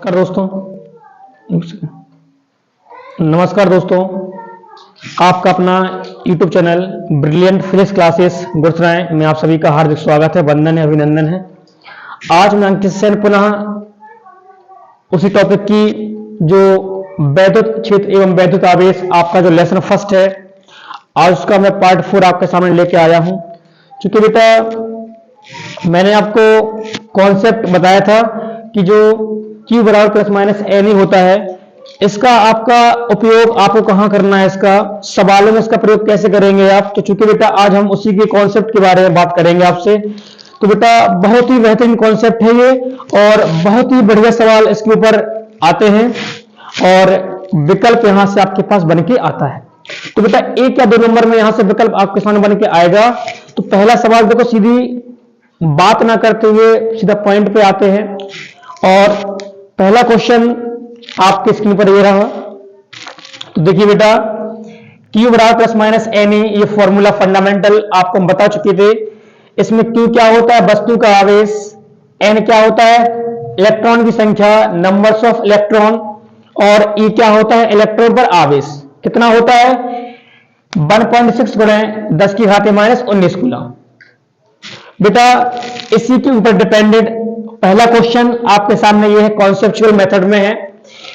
नमस्कार दोस्तों। नमस्कार दोस्तों, आपका अपना YouTube channel brilliant physics classes Gurusarai में आप सभी का हार्दिक स्वागत है, वंदन है, अभिनंदन है। आज मैं अंकित सेन पुनः उसी टॉपिक की जो वैद्युत क्षेत्र एवं वैद्युत आवेश आपका जो लेसन फर्स्ट है, आज उसका मैं पार्ट 4 आपके सामने लेके आया हूं। क्योंकि बेटा मैंने आपको कॉन्सेप्ट बताया था कि जो Q बराबर प्लस माइनस एन ही होता है, इसका आपका उपयोग आपको कहां करना है, इसका सवालों में इसका प्रयोग कैसे करेंगे आप। तो चूंकि बेटा आज हम उसी के कॉन्सेप्ट के बारे में बात करेंगे आपसे, तो बेटा बहुत ही बेहतरीन कॉन्सेप्ट है ये और बहुत ही बढ़िया सवाल इसके ऊपर आते हैं और विकल्प यहां से आपके पास बन के आता है। तो बेटा 1 या 2 नंबर में यहां से विकल्प आपके सामने बन के आएगा। तो पहला सवाल देखो, सीधी बात ना करते हुए सीधा पॉइंट पे आते हैं और पहला क्वेश्चन आपके स्क्रीन पर ये रहा। तो देखिए बेटा, Q बराबर प्लस माइनस एन, ये फॉर्मूला फंडामेंटल आपको हम बता चुके थे। इसमें Q क्या होता है, वस्तु का आवेश, N क्या होता है, इलेक्ट्रॉन की संख्या, नंबर्स ऑफ इलेक्ट्रॉन, और E क्या होता है, इलेक्ट्रॉन पर आवेश कितना होता है, 1.6 गुणे 10 की घात माइनस 19 कूलम। बेटा इसी के ऊपर डिपेंडेड पहला क्वेश्चन आपके सामने यह है, कॉन्सेप्चुअल मेथड में है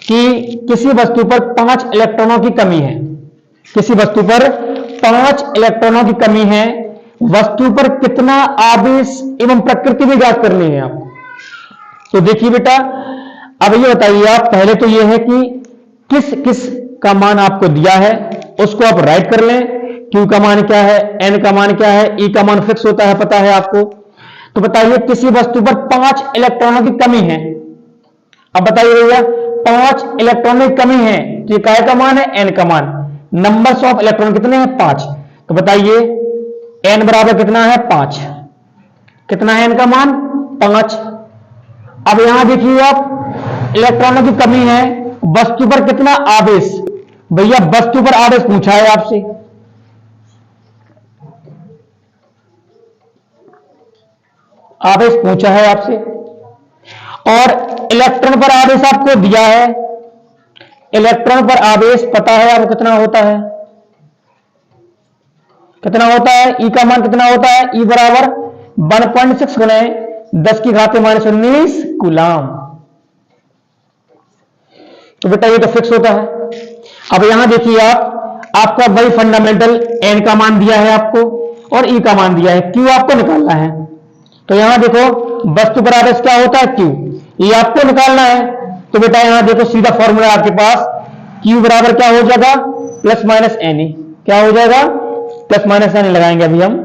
कि किसी वस्तु पर 5 इलेक्ट्रॉनों की कमी है, किसी वस्तु पर 5 इलेक्ट्रॉनों की कमी है, वस्तु पर कितना आवेश एवं प्रकृति भी ज्ञात करनी है आप। तो देखिए बेटा, अब ये बताइए आप, पहले तो ये है कि किस किस का मान आपको दिया है उसको आप राइट कर लें। Q का मान क्या है, N का मान क्या है, E का मान फिक्स होता है, पता है आपको। तो बताइए किसी वस्तु पर 5 इलेक्ट्रॉनों की कमी है। अब बताइए भैया, 5 इलेक्ट्रॉनों की कमी है, तो ये काय का मान है, N का मान। नंबर्स ऑफ इलेक्ट्रॉन कितने हैं, 5। तो बताइए N बराबर कितना है, 5। कितना है N का मान, 5। अब यहां देखिए आप, इलेक्ट्रॉनों की कमी है, वस्तु पर कितना आवेश, भैया वस्तु पर आवेश पूछा है आपसे। आवेश पूछा है आपसे और इलेक्ट्रॉन पर आवेश आपको दिया है। इलेक्ट्रॉन पर आवेश पता है आपको कितना होता है, कितना होता है, E का मान कितना होता है, E बराबर 1.6 गुणे 10 की घात माइनस 19 कूलम। तो बेटा ये तो फिक्स होता है। अब यहां देखिए आप, आपका वही फंडामेंटल N का मान दिया है आपको और E का मान दिया है, Q आपको निकालना है। तो यहां देखो वस्तु पर आवेश क्या होता है, Q, ये आपको निकालना है। तो बेटा यहां देखो सीधा फॉर्मूला आपके पास, Q बराबर क्या हो जाएगा, प्लस माइनस एन। क्या हो जाएगा, प्लस माइनस एन लगाएंगे अभी हम,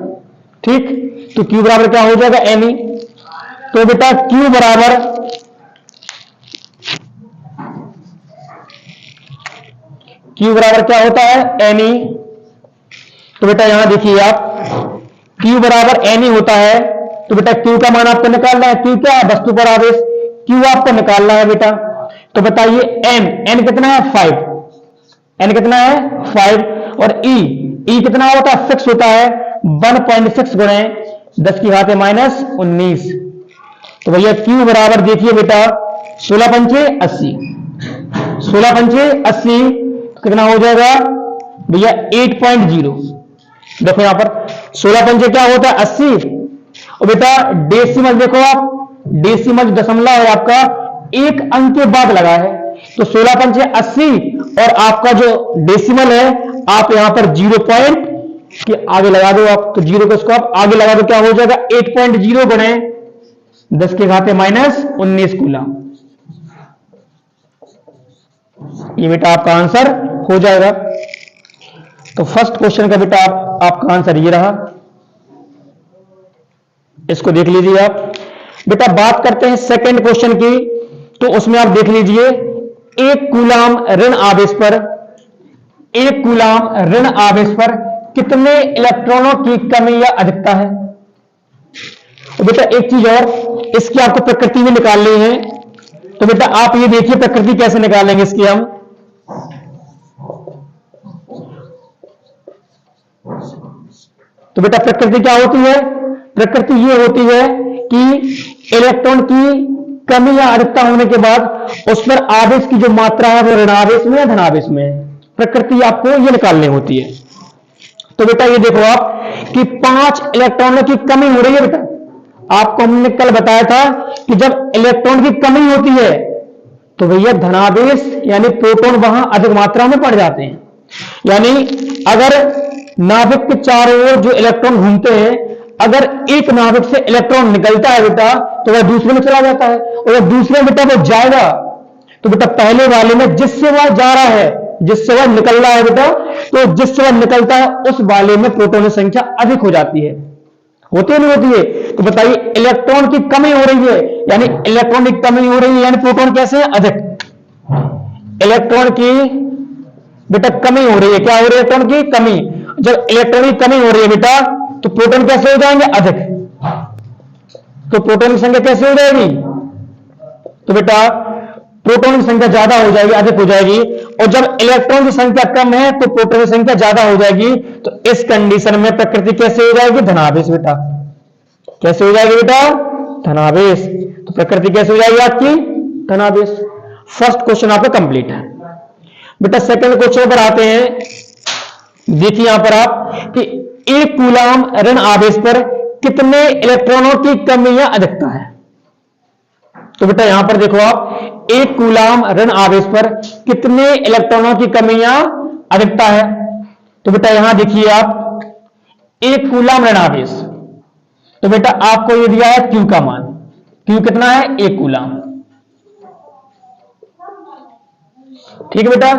ठीक। तो Q बराबर क्या हो जाएगा, एन। तो बेटा Q बराबर क्या होता है, एन। तो बेटा यहां देखिए आप, Q बराबर एन होता है। तो बेटा Q का मान आपको निकालना है, Q क्या है, वस्तु पर आवेश, Q आपको निकालना है बेटा। तो बताइए N कितना है, 5। N कितना है, 5। और E कितना होता है, फिक्स होता है, 1.6 गुणे 10 की घात माइनस 19। तो भैया Q बराबर देखिए बेटा, 16 पंचे 80, 16 पंचे 80, कितना हो जाएगा भैया 8.0। देखो यहां पर 16 पंचे क्या होता है, 80। और बेटा डेसिमल देखो आप, डेसिमल दशमलव है आपका, एक अंक के बाद लगा है। तो 16 पंचे 80 और आपका जो डेसिमल है आप यहां पर 0 पॉइंट के आगे लगा दो आप। तो 0 को इसको आप आगे लगा दो, क्या हो जाएगा 8.0 गुणे 10 की घात माइनस 19 कूलम। ये बेटा आपका आंसर हो जाएगा। तो फर्स्ट क्वेश्चन का बेटा आपका आंसर ये रहा, इसको देख लीजिए आप। बेटा बात करते हैं सेकंड क्वेश्चन की। तो उसमें आप देख लीजिए, 1 कूलम ऋण आवेश पर, 1 कूलम ऋण आवेश पर कितने इलेक्ट्रॉनों की कमी या अधिकता है। तो बेटा एक चीज और, इसकी आपको प्रकृति भी निकालनी है। तो बेटा आप ये देखिए प्रकृति कैसे निकालेंगे इसकी हम। तो बेटा प्रकृति क्या होती है, प्रकृति ये होती है कि इलेक्ट्रॉन की कमी या अधिकता होने के बाद उस पर आवेश की जो मात्रा है वो ऋणावेश में या धनावेश में है, प्रकृति आपको ये निकालनी होती है। तो बेटा ये देखो आप कि 5 इलेक्ट्रॉनों की कमी हो रही है बेटा। आपको हमने कल बताया था कि जब इलेक्ट्रॉन की कमी होती है तो भैया धनावेश यानी प्रोटॉन वहां अधिक मात्रा में पड़ जाते हैं। यानी अगर नाभिक के चारों ओर जो इलेक्ट्रॉन घूमते हैं, अगर एक नाभिक से इलेक्ट्रॉन निकलता है बेटा तो वह दूसरे में चला जाता है, और वह दूसरे में बेटा वो जाएगा तो बेटा पहले वाले में जिससे वह जा रहा है, जिससे वह निकल रहा है बेटा, तो जिससे वह निकलता है उस वाले में प्रोटॉन की संख्या अधिक हो जाती है। होती है नहीं होती है? तो बताइए इलेक्ट्रॉन की कमी हो रही है, यानी इलेक्ट्रॉन की कमी हो रही है, यानी प्रोटॉन कैसे है? अधिक। इलेक्ट्रॉन की बेटा कमी हो रही है, क्या हो रही है? इलेक्ट्रॉन की कमी। जब इलेक्ट्रॉन की कमी हो रही है बेटा तो प्रोटॉन कैसे हो जाएंगे? अधिक। तो प्रोटॉन की संख्या कैसे हो जाएगी? तो बेटा प्रोटॉन की संख्या ज्यादा हो जाएगी, अधिक हो जाएगी। और जब इलेक्ट्रॉन की संख्या कम है तो प्रोटॉन की संख्या ज्यादा हो जाएगी। तो इस कंडीशन में प्रकृति कैसे हो जाएगी? धनावेश बेटा। कैसे हो जाएगी बेटा? धनावेश। तो प्रकृति कैसे हो जाएगी आपकी? धनावेश। फर्स्ट क्वेश्चन आपका कंप्लीट है बेटा। सेकंड क्वेश्चन पर आते हैं। देखिए यहां पर आप कि एक कूलाम ऋण आवेश पर कितने इलेक्ट्रॉनों की कमी या अधिकता है। तो बेटा यहां पर देखो आप, एक कूलाम ऋण आवेश पर कितने इलेक्ट्रॉनों की कमी या अधिकता है। तो बेटा यहां देखिए आप, एक कूलाम ऋण आवेश, तो बेटा आपको ये दिया है Q का मान। Q कितना है? 1 कूलाम। ठीक है बेटा।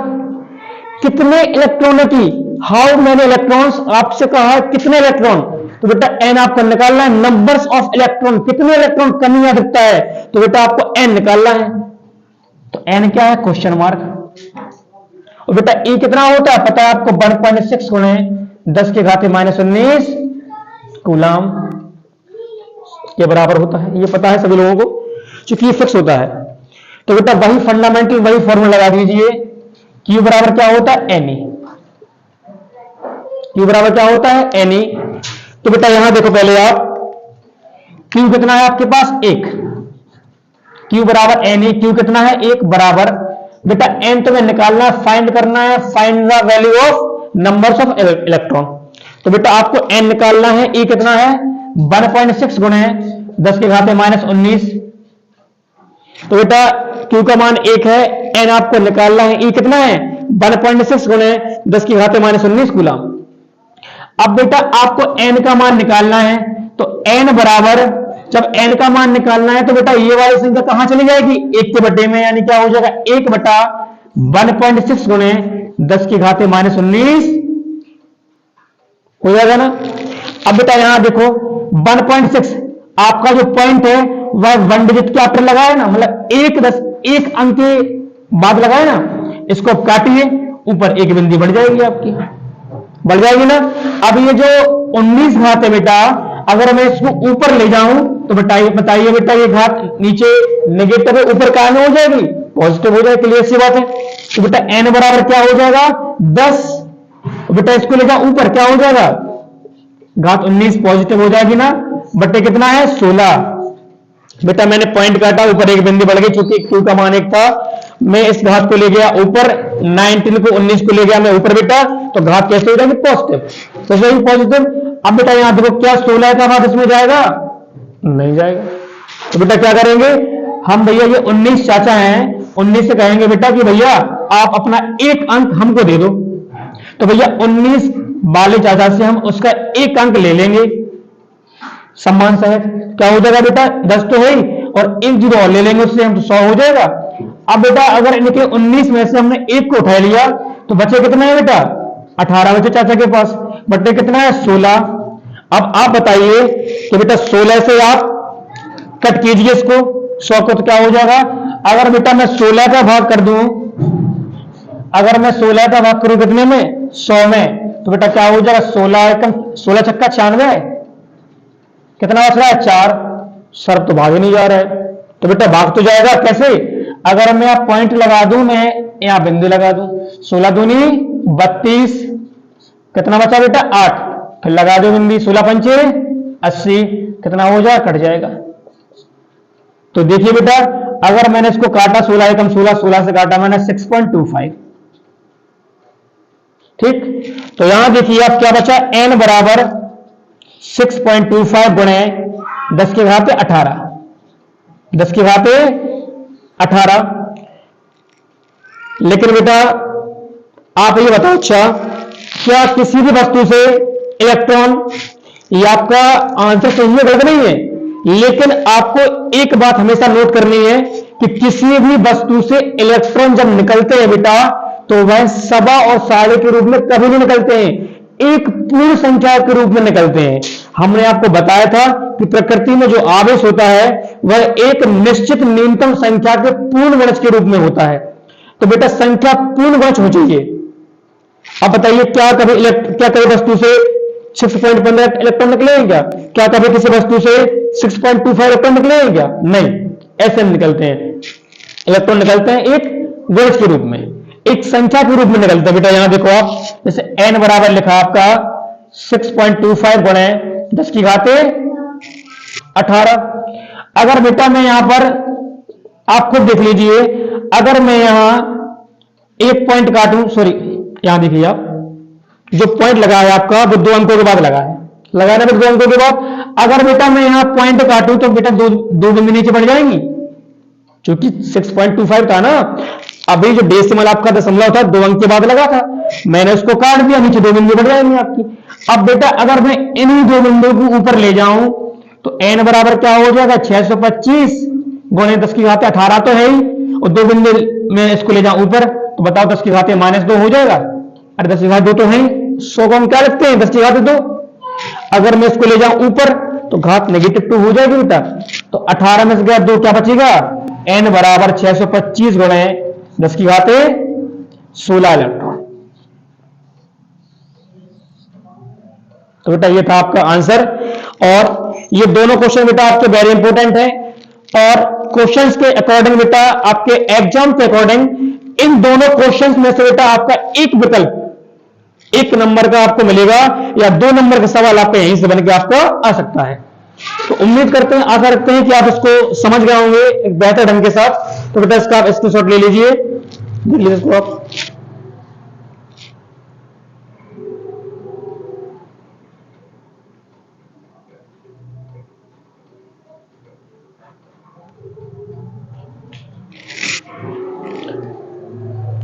कितने इलेक्ट्रॉनों की, हाउ मेनी इलेक्ट्रॉन्स, आपसे कहा है कितने इलेक्ट्रॉन। तो बेटा n आपको निकालना है, नंबर्स ऑफ इलेक्ट्रॉन, कितने इलेक्ट्रॉन कमी या अधिकता है। तो बेटा आपको n निकालना है। तो n क्या है? Question mark. और बेटा E कितना होता है पता है आपको? 1.6 गुणे 10 के घाते -19 कूलाम के बराबर होता है। ये पता है सभी लोगों को, क्योंकि ये फिक्स होता है। तो बेटा वही फंडामेंटल, वही फॉर्मूला लगा दीजिए। Q बराबर क्या होता है? Ne। Q बराबर क्या होता है? Ne। तो बेटा यहां देखो पहले आप, Q कितना है आपके पास? 1। Q बराबर Ne। Q कितना है? 1 बराबर बेटा n तुम्हें निकालना है, फाइंड करना है, find the value of numbers of electron. तो बेटा आपको n निकालना है। E कितना है? 1.6 गुणे 10 के घाते -19। तो बेटा Q का मान 1 है, n आपको निकालना है। E कितना है? 1.6 गुणे 10 की घाते -19 कूलाम। अब बेटा आपको n का मान निकालना है, तो n बराबर, जब n का मान निकालना है तो बेटा ये वाली संख्या कहां चली जाएगी? 1 के बटे में, यानी क्या हो जाएगा? 1 बटा 1.6 गुणे 10 की घाते -19 हो जाएगा ना। अब बेटा यहां देखो 1.6 आपका जो पॉइंट है वह 1 डिजिट के आफ्टर लगाए ना, मतलब एक अंक के बाद लगाए ना, इसको काटिए, ऊपर एक बिंदी बढ़ जाएगी आपकी, बढ़ जाएगी ना। अब ये जो 19 घात है बेटा, अगर मैं इसको ऊपर ले जाऊं तो बताइए बेटा ये घात नीचे नेगेटिव है, ऊपर क्या में हो जाएगी? पॉजिटिव हो जाएगी। क्लियर सी बात है। तो बेटा n बराबर क्या हो जाएगा? 10। बेटा इसको ले जाओ ऊपर, क्या हो जाएगा? घात 19 पॉजिटिव हो जाएगी ना, बटे कितना है? 16। बेटा मैंने पॉइंट काटा, ऊपर एक बिंदी बढ़ गई, क्योंकि Q का मान 1 था। मैं इस घात को ले गया ऊपर, 19 को 19 को ले गया मैं ऊपर बेटा, तो घात कैसे हो जाएगी? पॉजिटिव। तो सही पॉजिटिव। अब बेटा यहां देखो, क्या 16 का घात इसमें जाएगा? नहीं जाएगा। तो बेटा क्या करेंगे हम? भैया ये 19 चाचा हैं, 19 से कहेंगे बेटा कि भैया आप अपना एक अंक हमको दे दो। तो भैया 19 वाले चाचा से हम उसका एक अंक ले लेंगे, सम्मान सहित। क्या हो जाएगा बेटा? 10 तो है ही, और एक जीरो और ले लेंगे उससे, हम तो 100 हो जाएगा। अब बेटा अगर इनके 19 में से हमने एक को उठा लिया तो बचे कितना है बेटा? 18 बचे चाचा के पास, बटे कितना है? 16। अब आप बताइए कि बेटा 16 से आप कट कीजिए इसको, 100 को, तो क्या हो जाएगा? अगर बेटा मैं 16 का भाग कर दूं, अगर मैं 16 का भाग करूं कितने में? 100 में, तो बेटा क्या हो जाएगा? 16 छक्का 96, कितना बच रहा है? 4। सर तो भाग ही नहीं जा रहा है। तो बेटा भाग तो जाएगा कैसे? अगर मैं आप पॉइंट लगा दूं, मैं यहां बिंदु लगा दूं, 16 दूनी 32, कितना बचा बेटा? 8। फिर लगा दो बिंदी, 16 पंचे 80, कितना हो जाएगा? कट जाएगा। तो देखिए बेटा, अगर मैंने इसको काटा 16 एकम 16, 16 से काटा मैंने 6.25, ठीक। तो यहां देखिए आप क्या बचा, n बराबर 6.25 गुणे 10 की घात 18, 10 की घात 18। लेकिन बेटा आप ये बताओ, अच्छा क्या किसी भी वस्तु से इलेक्ट्रॉन, ये आपका आंसर सही है गलत नहीं है, लेकिन आपको एक बात हमेशा नोट करनी है कि किसी भी वस्तु से इलेक्ट्रॉन जब निकलते हैं बेटा, तो वह सवा और साढ़े के रूप में कभी नहीं निकलते हैं, एक पूर्ण संख्या के रूप में निकलते हैं। हमने आपको बताया था कि प्रकृति में जो आवेश होता है वह एक निश्चित न्यूनतम संख्या के पूर्ण गुणज के रूप में होता है। तो बेटा संख्या पूर्ण गुणज हो चाहिए। अब बताइए, क्या कभी वस्तु से 6.15 इलेक्ट्रॉन निकले हैं क्या? क्या कभी किसी वस्तु से 6.25 इलेक्ट्रॉन निकले हैं क्या? नहीं, ऐसे निकलते हैं। इलेक्ट्रॉन निकलते हैं एक गुणज के रूप में, एक संख्या के रूप में निकलते हैं। बेटा यहां देखो आप, जैसे n बराबर लिखा आपका 6.25 गुणे 10 की घात 18। अगर बेटा मैं यहां पर, आप खुद देख लीजिए, अगर मैं यहां एक पॉइंट काटूं, सॉरी यहां देखिए आप, जो पॉइंट लगा है आपका वो 2 अंकों के बाद लगा है, लगाने में 2 अंकों के बाद। अगर बेटा मैं यहां पॉइंट काटूं तो बेटा दो बिंदु नीचे बढ़ जाएंगी, क्योंकि 6.25 था ना। अभी जो डेसिमल आपका दशमलव था 2 अंक के बाद लगा था, मैंने उसको काट दिया, नीचे 2 बिंदु बढ़ जाएंगे आपकी। अब बेटा अगर मैं इन्हीं 2 बिंदु को ऊपर ले जाऊं तो n बराबर क्या हो जाएगा, 625 गुणे 10 की घात 18 तो है ही, और 2 बिंदु में इसको ले जाऊं ऊपर तो बताओ 10 की घात -2 हो जाएगा। अरे 10 की घात 2 तो है ही, 100 को हम क्या लिखते हैं, 10 की घात 2। अगर मैं इसको ले जाऊं ऊपर तो घात -2 हो जाएगी बेटा। तो 18 में से 2 क्या बचेगा, n बराबर 625 गुणे 10 की घात 16 इलेक्ट्रॉन। तो बेटा ये था आपका आंसर। और ये दोनों क्वेश्चन बेटा आपके वेरी इंपॉर्टेंट है, और क्वेश्चंस के अकॉर्डिंग बेटा, आपके एग्जाम के अकॉर्डिंग इन दोनों क्वेश्चंस में से बेटा आपका एक विकल्प 1 नंबर का आपको मिलेगा, या 2 नंबर का सवाल आपका यहीं से बन के आपको आ सकता है। तो उम्मीद करते हैं, आशा रखते हैं कि आप इसको समझ गए होंगे एक बेहतर ढंग के साथ। तो बेटा इसका आप स्क्रीनशॉट ले लीजिए, देख लीजिए इसको आप।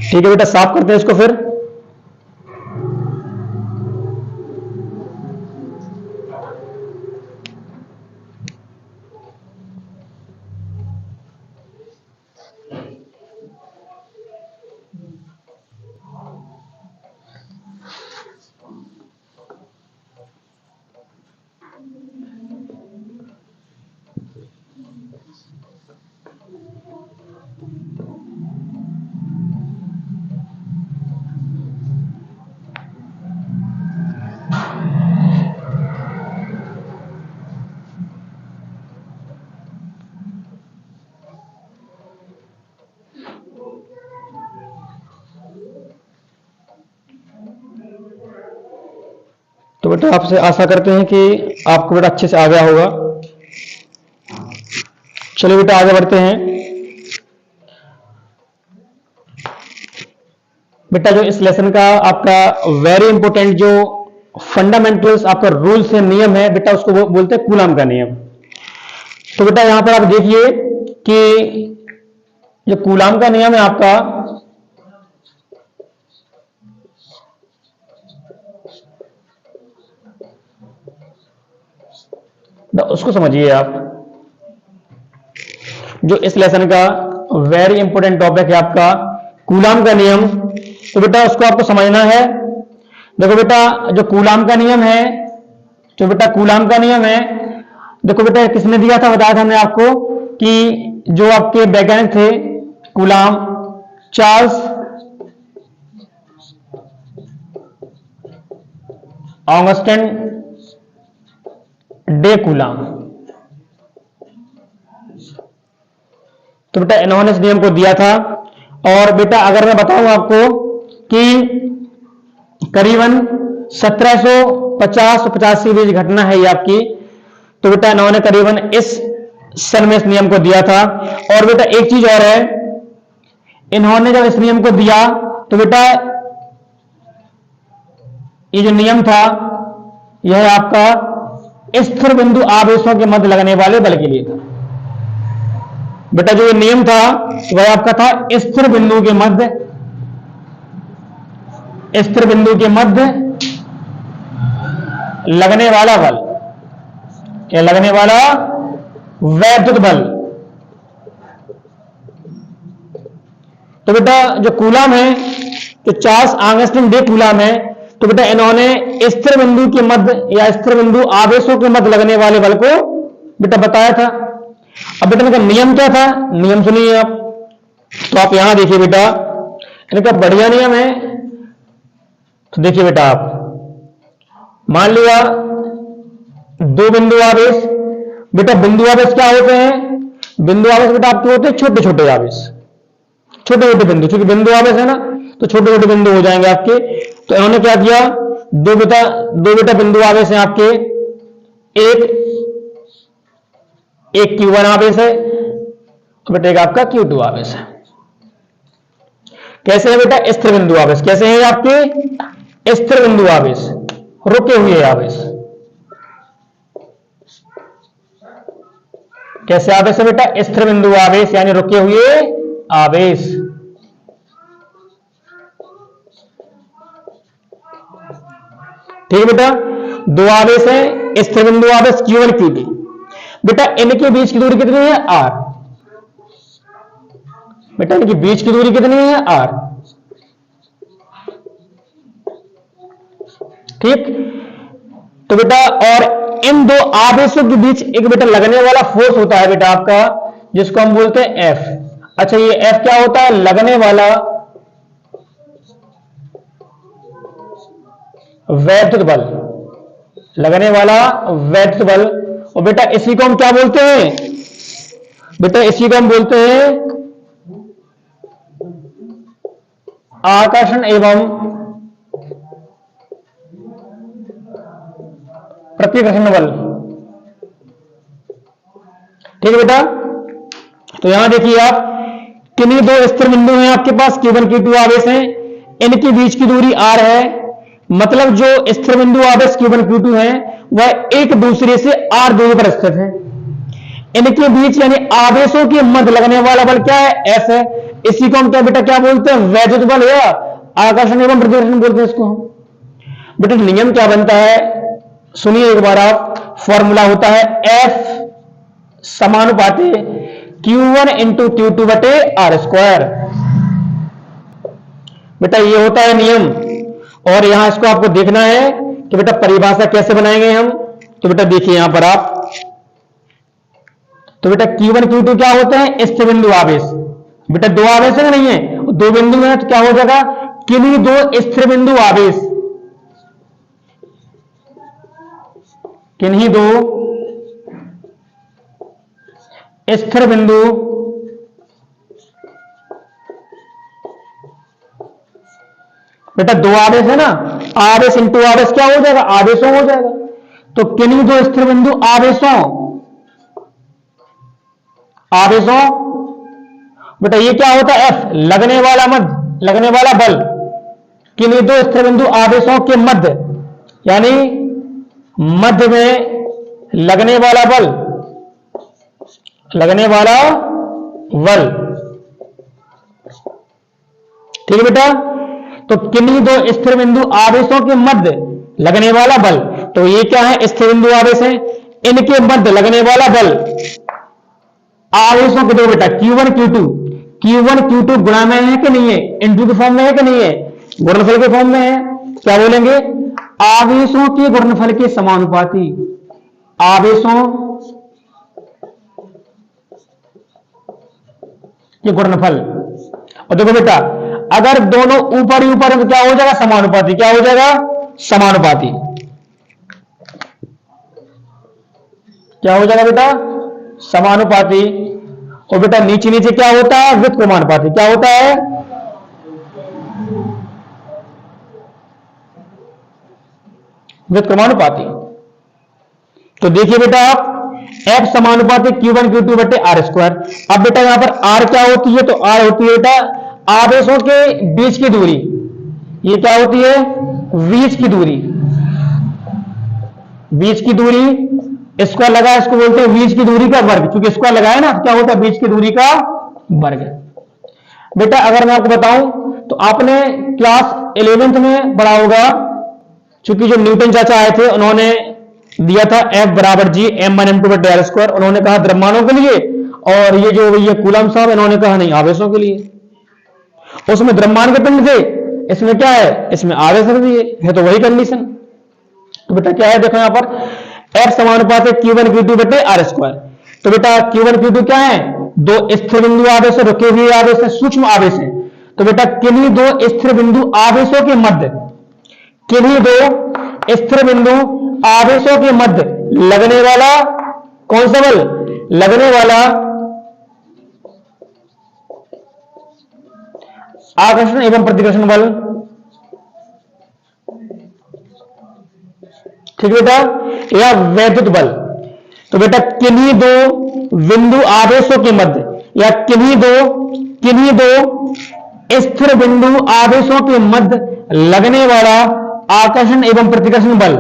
ठीक है बेटा, साफ करते हैं इसको फिर। तो बेटा आपसे आशा करते हैं कि आपको बेटा अच्छे से आ गया होगा। चलिए बेटा आगे बढ़ते हैं। बेटा जो इस लेसन का आपका वेरी इंपॉर्टेंट जो फंडामेंटल्स आपका रूल्स है, नियम है बेटा, उसको बोलते हैं कूलाम का नियम। तो बेटा यहां पर आप देखिए कि जो कूलाम का नियम है आपका, उसको समझिए आप। जो इस लेसन का वेरी इंपॉर्टेंट टॉपिक है आपका कूलाम का नियम, तो बेटा उसको आपको समझना है। देखो बेटा जो कूलाम का नियम है, जो बेटा कूलाम का नियम है, देखो बेटा किसने दिया था, बताया था हमने आपको कि जो आपके वैज्ञानिक थे coulomb, Charles Augustin day coulomb. तो बेटा इन्होंने इस नियम को दिया था। और बेटा अगर मैं बताऊं आपको कि करीबन 1750-85 बीच घटना है ये आपकी, तो बेटा इन्होंने करीबन इस सन में इस नियम को दिया था। और बेटा एक चीज और है, इन्होंने जब इस नियम को दिया तो बेटा ये जो नियम था यह आपका स्थिर बिंदु आवेशों के मध्य लगने वाले बल के लिए था। बेटा जो ये नियम था वह आपका था स्थिर बिंदु के मध्य, स्थिर बिंदु के मध्य लगने वाला बल, या लगने वाला वैद्युत बल। तो बेटा जो कूलम है, जो चार्ल्स आंगस्टीन डे कूलम है, तो बेटा इन्होंने स्थिर बिंदु के मध्य या स्थिर बिंदु आवेशों के मध्य लगने वाले बल को बेटा बताया था। अब बेटा इनका नियम क्या था, नियम सुनिए आप। तो आप यहां देखिए बेटा, इनका बढ़िया नियम है। तो देखिए बेटा, आप मान लिया दो बिंदु आवेश। बेटा बिंदु आवेश क्या होते हैं, बिंदु आवेश बेटा आपके होते हैं छोटे छोटे आवेश, छोटे छोटे बिंदु। क्योंकि बिंदु आवेश है ना, तो छोटे छोटे बिंदु हो जाएंगे आपके। तो इन्होंने क्या किया, दो बेटा बिंदु आवेश है आपके, एक Q1 आवेश है, तो बेटा एक आपका Q2 आवेश है। कैसे है बेटा, स्थिर बिंदु आवेश। कैसे है आपके स्थिर बिंदु आवेश, रुके हुए आवेश। कैसे आवेश है बेटा, स्थिर बिंदु आवेश यानी रुके हुए आवेश। ठीक है बेटा, दो आवेश है, स्थिर बिंदु आवेश Q1 Q2। बेटा इनके बीच की दूरी कितनी है, r। बेटा इनके बीच की दूरी कितनी है, r। ठीक। तो बेटा और इन दो आवेशों के बीच एक बेटा लगने वाला फोर्स होता है बेटा आपका, जिसको हम बोलते हैं F। अच्छा ये F क्या होता है, लगने वाला वैद्युत बल, लगने वाला वैद्युत बल। और बेटा इसी को हम क्या बोलते हैं, बेटा इसी को हम बोलते हैं आकर्षण एवं प्रतिकर्षण बल। ठीक है बेटा, तो यहां देखिए आप, किन्हीं दो स्थिर बिंदु हैं आपके पास, Q1 Q2 आवेश हैं, इनके बीच की दूरी r है। मतलब जो स्थिर बिंदु आवेश Q1 Q2 है वह एक दूसरे से r दूरी पर स्थित है। इनके बीच यानी आवेशों के मध्य लगने वाला बल क्या है, F है। इसी को हम क्या बेटा क्या बोलते हैं, वैद्युत बल या आकर्षण एवं प्रतिकर्षण बोलते हैं इसको हम। बेटा नियम क्या बनता है, सुनिए एक बार आप। फॉर्मूला होता है F समानुपाती Q1 इंटू Q2 बटे R स्क्वायर। बेटा ये होता है नियम। और यहां इसको आपको देखना है कि बेटा परिभाषा कैसे बनाएंगे हम। तो बेटा देखिए यहां पर आप, तो बेटा Q1 Q2 क्या होते हैं, स्थिर बिंदु आवेश। बेटा दो आवेश है नहीं है, दो बिंदु है, तो क्या हो जाएगा, किन्हीं दो स्थिर बिंदु आवेश, किन्हीं दो स्थिर बिंदु बेटा दो आवेश है ना, आवेश इंटू आवेश क्या हो जाएगा, आवेशों हो जाएगा। तो किन्हीं दो स्थिर बिंदु आवेशों, आवेशों बेटा ये क्या होता है, F लगने वाला मध्य, लगने वाला बल किन्हीं दो स्थिर बिंदु आवेशों के मध्य, यानी मध्य में लगने वाला बल, लगने वाला बल। ठीक है बेटा, तो किन्हीं दो स्थिर बिंदु आवेशों के मध्य लगने वाला बल, तो ये क्या है, स्थिर बिंदु आवेश है, इनके मध्य लगने वाला बल आवेशों के दो बेटा Q1 Q2, Q1 Q2 गुणा में है कि नहीं है, इंटू के फॉर्म में है कि नहीं है, गुणनफल के फॉर्म में है। क्या बोलेंगे, आवेशों के गुणनफल के समानुपाती, आवेशों के गुणनफल। और देखो बेटा अगर दोनों ऊपर ही ऊपर है तो क्या हो जाएगा, समानुपाती। क्या हो जाएगा, समानुपाती। क्या हो जाएगा बेटा, समानुपाती। और बेटा नीचे नीचे क्या होता है, व्युत्क्रमानुपाती। क्या होता है, व्युत्क्रमानुपाती। तो देखिए बेटा आप, F समानुपाती Q1 Q2 बटे आर स्क्वायर। अब बेटा यहां पर R क्या होती है, तो R होती है बेटा आवेशों के बीच की दूरी। ये क्या होती है, बीच की दूरी। बीच की दूरी स्क्वायर लगा, इसको बोलते हैं बीच की दूरी का वर्ग, क्योंकि स्क्वायर लगा है ना, क्या होता है बीच की दूरी का वर्ग। बेटा अगर मैं आपको बताऊं तो आपने क्लास 11th में पढ़ा होगा, चूंकि जो न्यूटन चाचा आए थे उन्होंने दिया था F बराबर जी m1 m2 बटे आर स्क्वायर। उन्होंने कहा द्रव्यमानों के लिए, और ये जो ये कूलम साहब इन्होंने कहा नहीं आवेशों के लिए। उसमें द्रव्यमान के पिंड थे, इसमें क्या है, इसमें आवेश भी है, तो वही कंडीशन। तो बेटा क्या है, देखो यहां पर F समानुपात है Q1 Q2 बटे आर स्क्वायर। तो बेटा Q1 Q2 क्या है, दो स्थिर बिंदु आवेश है, रुके हुए आवेश है, सूक्ष्म आवेश है। तो बेटा किन्हीं दो स्थिर बिंदु आवेशों के मध्य, किन्हीं दो स्थिर बिंदु आवेशों के मध्य लगने वाला कौन सा बल, लगने वाला आकर्षण एवं प्रतिकर्षण बल। ठीक बेटा, या वैद्युत बल। तो बेटा किन्हीं दो बिंदु आवेशों के मध्य, या किन्हीं दो स्थिर बिंदु आवेशों के मध्य लगने वाला आकर्षण एवं प्रतिकर्षण बल,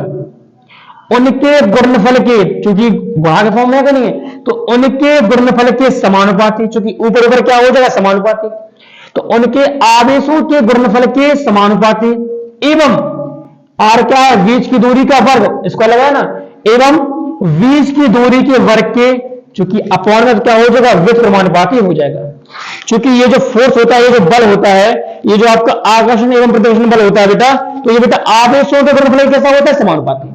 उनके गुणनफल के, चूंकि भाग फॉर्म है कि नहीं, तो उनके गुणनफल के समानुपाती, चूंकि ऊपर ऊपर क्या हो जाएगा समानुपाती, तो उनके आवेशों के गुणनफल के समानुपाती, एवं आर क्या है, बीच की दूरी का वर्ग, इसको लगाया ना, एवं बीच की दूरी के वर्ग के, चूंकि अपॉन में क्या हो जाएगा, व्युत्क्रमानुपाती हो जाएगा। चूंकि ये जो फोर्स होता है, ये जो बल होता है, ये जो आपका आकर्षण एवं प्रतिकर्षण बल होता है बेटा, तो ये बेटा आवेशों के गुणनफल कैसा होता है, समानुपाती।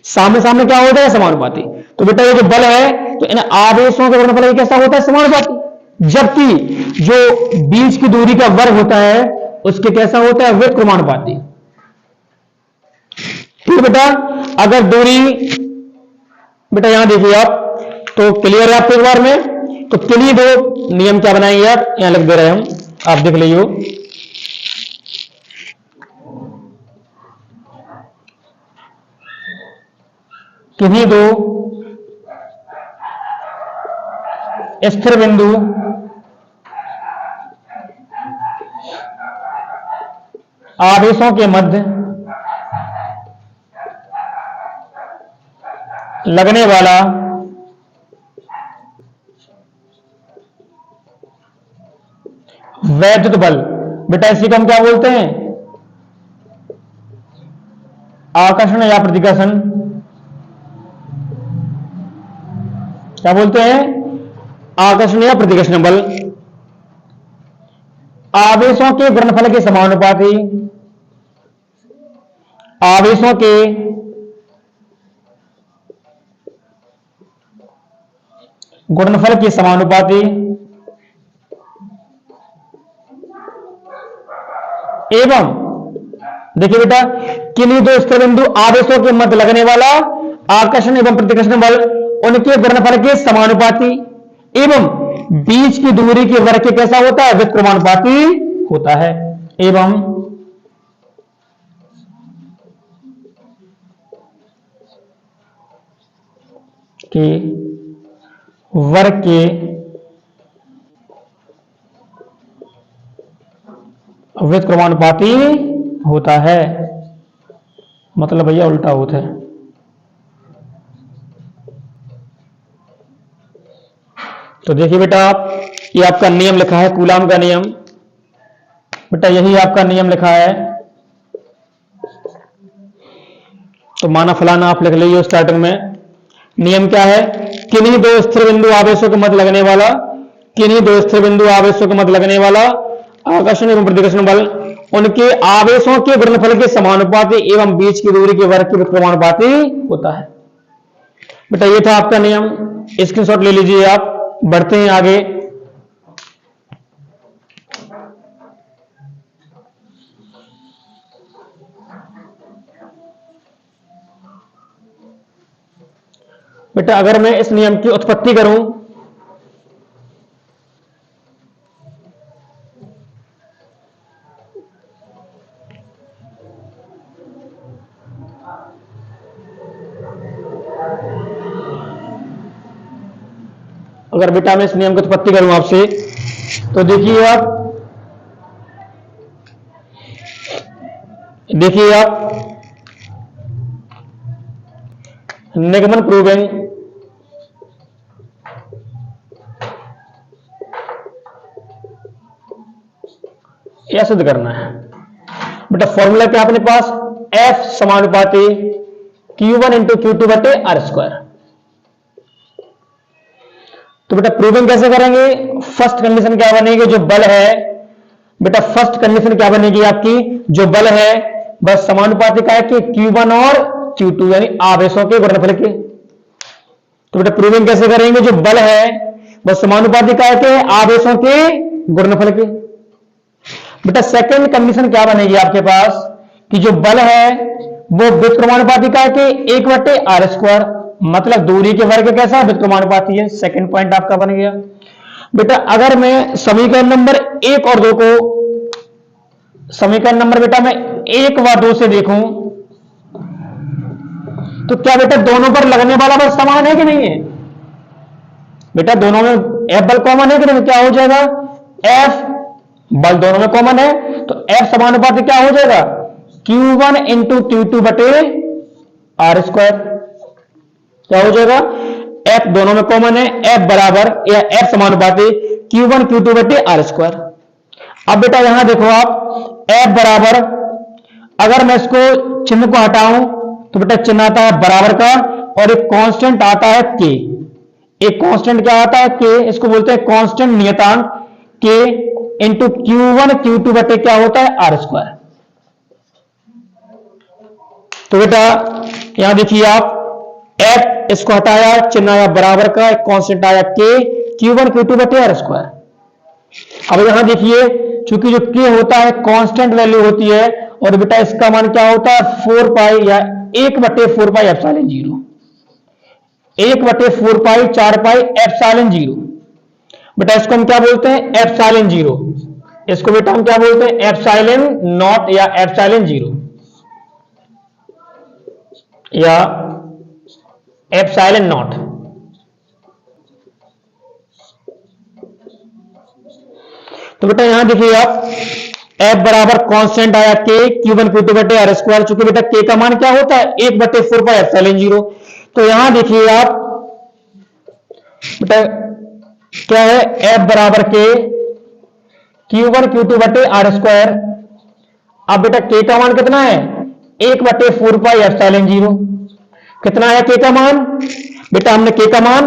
सामने सामने क्या होता है, समानुपाती। तो बेटा ये जो बल है, तो इन आवेशों का गुणनफल कैसा होता है, समानुपाती। जबकि जो बीच की दूरी का वर्ग होता है, उसके कैसा होता है, व्युत्क्रमानुपाती। ठीक बेटा, अगर दूरी, बेटा यहां देखिए आप, तो क्लियर है आपको एक बार में, तो किन्हीं दो नियम क्या बनाएंगे आप, यहां लिख दे रहे हैं हम, आप देख लीजिए। किन्हीं दो स्थिर बिंदु आवेशों के मध्य लगने वाला वैद्युत बल, बेटा इसी को हम क्या बोलते हैं, आकर्षण या प्रतिकर्षण। क्या बोलते हैं, आकर्षण या प्रतिकर्षण बल। आवेशों के गुणनफल के समानुपाती, आवेशों के गुणनफल के समानुपाती एवं, देखिए बेटा, किन्हीं दो स्थिर बिंदु आवेशों के मध्य लगने वाला आकर्षण एवं प्रतिकर्षण बल, उनके गुणनफल के समानुपाती, एवं बीच की दूरी के वर्ग के कैसा होता है, व्युत्क्रमानुपाती होता है। एवं के वर्ग के व्युत्क्रमानुपाती होता है, मतलब भैया उल्टा होता है। तो देखिए बेटा आप, ये आपका नियम लिखा है, कूलाम का नियम, बेटा यही आपका नियम लिखा है। तो माना फलाना आप लिख लीजिए स्टार्टिंग में। नियम क्या है, किन्हीं दो स्थिर बिंदु आवेशों के मध्य लगने वाला, किन्हीं दो स्थिर बिंदु आवेशों के मध्य लगने वाला आकर्षण एवं प्रतिकर्षण बल, उनके आवेशों के गुणनफल के समानुपाती एवं बीच की दूरी के वर्ग के व्युत्क्रमानुपाती होता है। बेटा ये था आपका नियम, स्क्रीनशॉट ले लीजिए आप। बढ़ते हैं आगे। बेटा अगर मैं इस नियम की उत्पत्ति करूं, अगर बेटा मैं इस नियम की उत्पत्ति करूं आपसे, तो देखिए आप निगमन प्रूविंग यह सिद्ध करना है। बेटा फॉर्मूला क्या अपने पास, F समानुपाती Q1 इंटू Q2 बटे आर स्क्वायर। तो बेटा प्रूविंग कैसे करेंगे, फर्स्ट कंडीशन क्या बनेगी, जो बल है, बेटा फर्स्ट कंडीशन क्या बनेगी आपकी, जो बल है बस समानुपाती का है कि Q1 और Q2 यानी आवेशों के गुणनफल के। तो बेटा प्रूविंग कैसे करेंगे, जो बल है बस समानुपाती का है कि आवेशों के गुणनफल के। बेटा सेकंड कंडीशन क्या बनेगी आपके पास, कि जो बल है वो व्युत्क्रमानुपाती का है कि 1/r², मतलब दूरी के वर्ग कैसा व्युत्क्रमानुपाती है। सेकंड पॉइंट आपका बन गया। बेटा अगर मैं समीकरण नंबर 1 और 2 को, समीकरण नंबर बेटा मैं 1 व 2 से देखूं, तो क्या बेटा दोनों पर लगने वाला बल समान है कि नहीं है। बेटा दोनों में F बल कॉमन है कि नहीं, क्या हो जाएगा, F बल दोनों में कॉमन है, तो F समानुपाती क्या हो जाएगा, Q1 इंटू Q2 बटे आर स्क्वायर। क्या हो जाएगा, F दोनों में कॉमन है, F बराबर या F समानुपाती Q1 Q2 बटे आर स्क्वायर। अब बेटा यहां देखो आप, F बराबर, अगर मैं इसको चिन्ह को हटाऊं तो बेटा चिन्ह आता है बराबर का, और एक कांस्टेंट आता है K। एक कांस्टेंट क्या आता है, K, इसको बोलते हैं कांस्टेंट नियतांक K इंटू Q1 Q2 बटे क्या होता है आर स्क्वायर। तो बेटा यहां देखिए आप, F इसको हटाया, चिन्ह आया बराबर का, एक कांस्टेंट आया K, Q1 Q2 बटे आर स्क्वायर। अब यहां देखिए, चूंकि जो K होता है कांस्टेंट वैल्यू होती है, और बेटा इसका मान क्या होता है 4 पाई या 1/4 पाई एप्सिलॉन 0, 1/4 पाई 4 पाई एप्सिलॉन 0। बेटा इसको हम क्या बोलते हैं, एप्सिलॉन 0। इसको बेटा हम क्या बोलते हैं, एप्सिलॉन नॉट या एप्सिलॉन 0 या एप्सिलॉन नॉट। तो बेटा यहां देखिए आप, F बराबर कांस्टेंट आया K, Q1 Q2 बटे आर स्क्वायर। चूंकि बेटा K का मान क्या होता है 1/4 पाई एप्सिलॉन 0। तो यहां देखिए आप बेटा क्या है, F बराबर K, Q1 Q2 बटे आर स्क्वायर। अब बेटा K का मान कितना है, 1/4 पाई एप्सिलॉन 0। कितना है K का मान, बेटा हमने K का मान,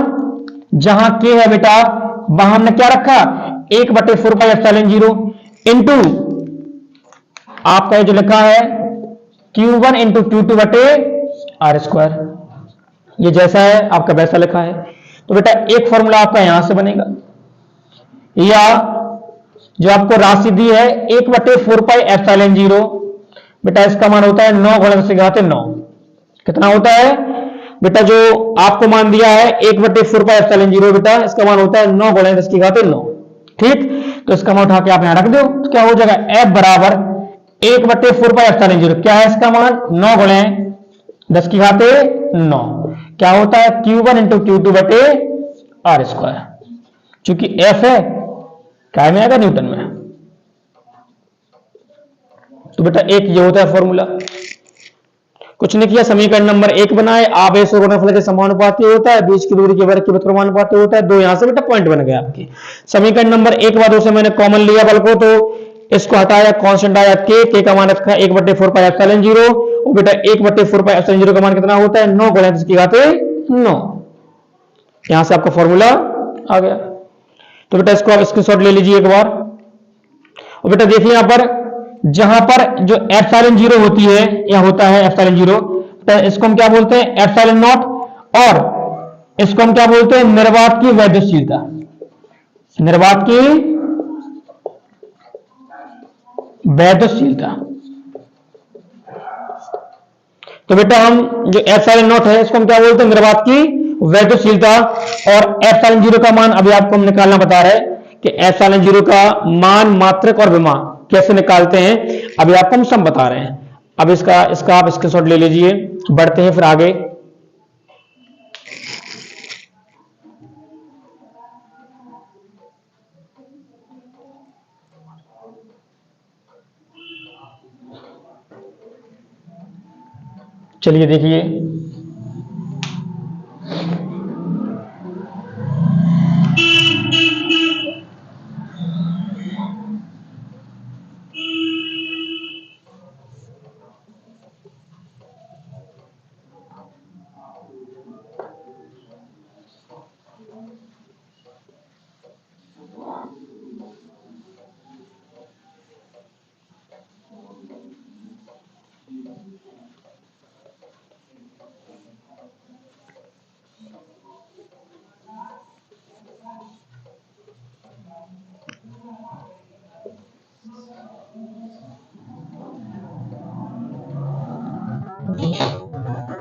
जहां K है बेटा वहां हमने क्या रखा, 1/4 पाई एप्सिलॉन 0 इंटू आपका जो लिखा है Q1 इंटू Q2 बटे आर स्क्वायर। ये जैसा है आपका वैसा लिखा है। तो बेटा एक फॉर्मूला आपका यहां से बनेगा, या जो आपको राशि दी है 1/4 पाई एप्सिलॉन 0, बेटा इसका मान होता है 9 गुणा 10⁻⁹। कितना होता है बेटा, जो आपको मान दिया है 1/4 पाई एप्सिलॉन 0, बेटा इसका मान होता है 9 गुणा 10⁹। ठीक, तो इसका मान उठा के आप यहां रख दो, तो क्या हो जाएगा, F बराबर 1/4 पाई एप्सिलॉन 0, क्या है इसका मान 9 गुणे 10⁹। क्या होता है Q1 इंटू Q2 बटे आर स्क्वायर। चूंकि F है क्या में आएगा, न्यूटन में। तो बेटा एक ये होता है फॉर्मूला। कुछ नहीं किया, समीकरण नंबर 1 बनाए, आवेश और गुणनफल के समानुपाती होता है, बीच की दूरी के वर्ग के व्युत्क्रमानुपाती होता है। 2 यहां से बेटा पॉइंट बन गए आपके। समीकरण नंबर 1 व 2 से मैंने कॉमन लिया बल को, तो इसको हटाया, कांस्टेंट आया K का मान रखा 1/4 पाई एप्सिलॉन 0, और बेटा 1/4 पाई एप्सिलॉन 0 का मान कितना होता है 9 गुणा 10⁹। यहां से आपका फॉर्मूला आ गया। तो बेटा इसको आप स्क्रीनशॉट ले लीजिए एक बार। और बेटा देखिए यहां पर, जहां पर जो एप्सिलॉन 0 होती है या होता है एप्सिलॉन 0, तो इसको हम क्या बोलते हैं एप्सिलॉन नॉट, और इसको हम क्या बोलते हैं निर्वात की वैद्युतशीलता। निर्वात की वैद्युतशीलता। तो बेटा हम जो एप्सिलॉन नॉट है इसको हम क्या बोलते हैं निर्वात की वैद्युतशीलता। और एप्सिलॉन 0 का मान अभी आपको हम निकालना बता रहे हैं कि एप्सिलॉन 0 का मान, मात्रक और विमा कैसे निकालते हैं, अभी आपको हम सब बता रहे हैं। अब इसका आप स्क्रीनशॉट ले लीजिए, बढ़ते हैं फिर आगे। चलिए देखिए,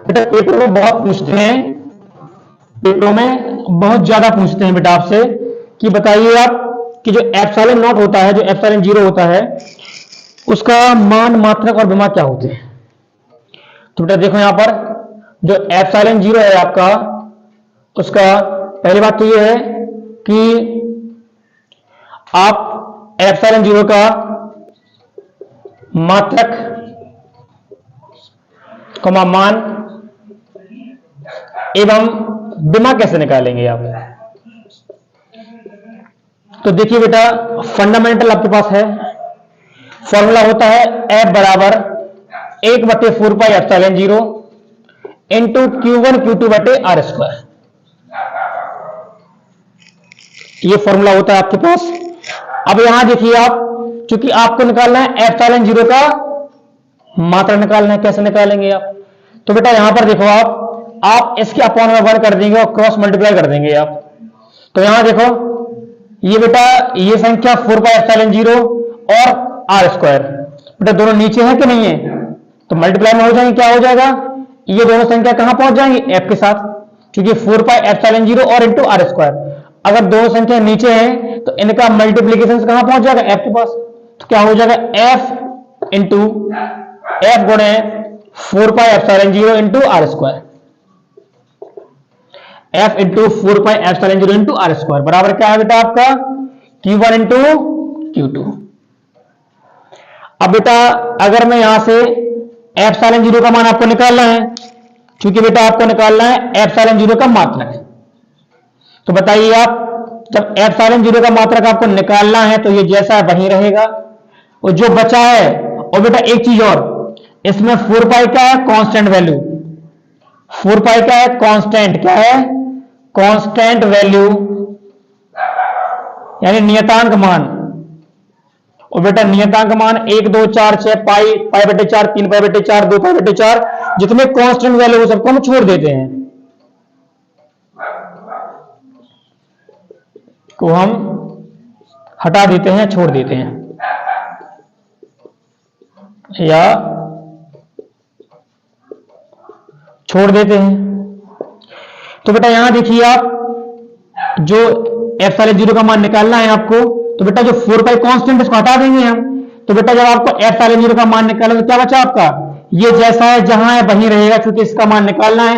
बेटा पेपर में बहुत पूछते हैं, पेपरों में बहुत ज्यादा पूछते हैं बेटा आपसे कि बताइए आप कि जो एप्सिलॉन नॉट होता है, जो एप्सिलॉन जीरो होता है, उसका मान, मात्रक और विमा क्या होते हैं। तो बेटा देखो यहां पर जो एप्सिलॉन जीरो है आपका, उसका पहली बात तो ये है कि आप एप्सिलॉन जीरो का मात्रक, मान एवं विमा कैसे निकालेंगे आप। तो देखिए बेटा, फंडामेंटल आपके पास है, फॉर्मूला होता है एफ बराबर 1/4πε0 इंटू Q1 Q2/R²। ये फॉर्मूला होता है आपके पास। अब यहां देखिए आप, चूंकि आपको निकालना है एप्सिलॉन जीरो का मात्रा निकालना है, कैसे निकालेंगे आप। तो बेटा यहां पर देखो आप इसके अपॉन में 1 कर देंगे और क्रॉस मल्टीप्लाई कर देंगे आप। तो यहां देखो ये बेटा, ये संख्या 4πε0 और R², बेटा दोनों नीचे है कि नहीं है, तो मल्टीप्लाई में हो जाएंगे, क्या हो जाएगा, ये दोनों संख्या कहां पहुंच जाएंगी, एफ के साथ, क्योंकि 4πε0 और इंटू R²। अगर दोनों संख्या नीचे हैं तो इनका मल्टीप्लीकेशन कहां पहुंच जाएगा, एफ के पास। तो क्या हो जाएगा, एफ इंटू एफ गुणे 4πε0 into R², F into 4πε0 into R² बराबर क्या है बेटा आपका, Q1 इंटू Q2। अब बेटा अगर मैं यहां से एप्सिलॉन जीरो का मान आपको निकालना है, क्योंकि बेटा आपको निकालना है एप्सिलॉन जीरो का मात्रक, तो बताइए आप, जब एप्सिलॉन जीरो का मात्रक आपको निकालना है तो ये जैसा है वहीं रहेगा, और जो बचा है, और बेटा एक चीज और, इसमें 4π क्या है, कांस्टेंट वैल्यू, 4π क्या है, कांस्टेंट, क्या है, कांस्टेंट वैल्यू, यानी नियतांक मान। और बेटा नियतांक मान 1 2 4 6 π/4, 3π/4, 2π/4, जितने कांस्टेंट वैल्यू वो सबको हम छोड़ देते हैं, को हम हटा देते हैं, छोड़ देते हैं, या छोड़ देते हैं। तो बेटा यहां देखिए आप, जो एप्सिलॉन जीरो का मान निकालना है आपको, तो बेटा जो 4π कांस्टेंट इसको हटा देंगे हम। तो बेटा जब आपको एप्सिलॉन जीरो का मान निकालना तो क्या बचा आपका, ये जैसा है जहां है वहीं रहेगा, क्योंकि इसका मान निकालना है।